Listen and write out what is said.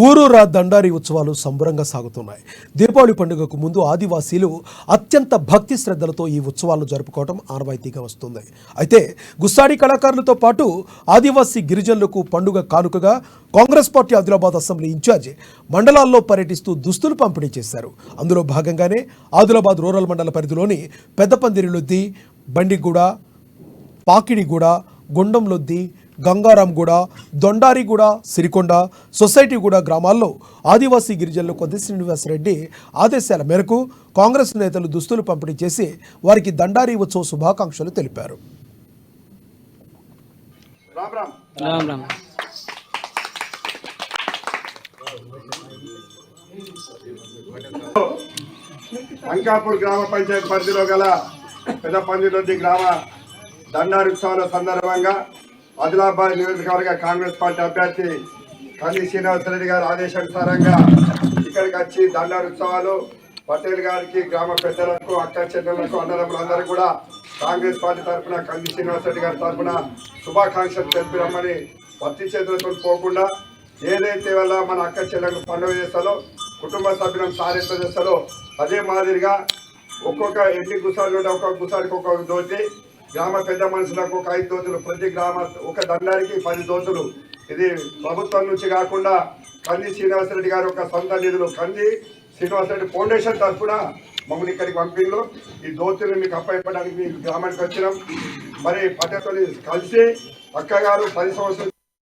ఊరూరా దండారి ఉత్సవాలు సంబరంగా సాగుతున్నాయి. దీపావళి పండుగకు ముందు ఆదివాసీలు అత్యంత భక్తి శ్రద్ధలతో ఈ ఉత్సవాలను జరుపుకోవడం ఆనవాయితీగా వస్తుంది. అయితే గుస్సాడి కళాకారులతో పాటు ఆదివాసీ గిరిజనులకు పండుగ కానుకగా Congress party Adilabad assembly in charge మండలాల్లో పర్యటిస్తూ దుస్తులు పంపిణీ చేశారు. అందులో భాగంగానే ఆదిలాబాద్ రూరల్ మండల పరిధిలోని పెద్దపందిరిలొద్ది, బండిగూడ, పాకిడిగూడ, గుండంలొద్ది, గంగారాంగూడ, దొండారిగూడ, సిరికొండ, సొసైటీగూడ గ్రామాల్లో ఆదివాసీ గిరిజనులు కొద్ది శ్రీనివాసరెడ్డి ఆదేశాల మేరకు కాంగ్రెస్ నేతలు దుస్తులు పంపిణీ చేసి వారికి దండారి ఉత్సవ శుభాకాంక్షలు తెలిపారు. అంకాపూర్ గ్రామ పంచాయతీ పరిధిలో గల పెద్దపందిరెడ్డి గ్రామ దండారి ఉత్సవాల సందర్భంగా ఆదిలాబాద్ నియోజకవర్గ కాంగ్రెస్ పార్టీ అభ్యర్థి కంది శ్రీనివాసరెడ్డి గారి ఆదేశానుసారంగా ఇక్కడికి వచ్చి దండారి ఉత్సవాలు పటేల్ గారికి, గ్రామ పెద్దలకు, అక్క చెల్లెలకు, అన్నదమ్ములందరూ కూడా కాంగ్రెస్ పార్టీ తరఫున కంది శ్రీనివాసరెడ్డి గారి తరఫున శుభాకాంక్షలు తెలిపి రమ్మని భక్తి చేతులతో పోకుండా ఏదైతే వల్ల మన అక్క చెల్లెలకు పండుగ చేస్తారో, కుటుంబ సభ్యులను సాధింపు చేస్తారో అదే మాదిరిగా ఒక్కొక్క ఎన్ని గుసాలు ఉంటే ఒక్కొక్క గుసానికి ఒక్కొక్క దోతి, గ్రామ పెద్ద మనుషులకు ఒక 5 దోతులు, ప్రతి గ్రామ ఒక దండారికి 10 దోతులు. ఇది ప్రభుత్వం నుంచి కాకుండా కంది శ్రీనివాసరెడ్డి గారి ఒక సొంత నిధులు, కంది శ్రీనివాసరెడ్డి ఫౌండేషన్ తరఫున మమ్మల్ని ఇక్కడికి పంపిణీలో ఈ దోతులు మీకు అప్పచెప్పడానికి మీ గ్రామానికి వచ్చినాం. మరి పట్టతో కలిసి అక్కగారు 10 సంవత్సరాల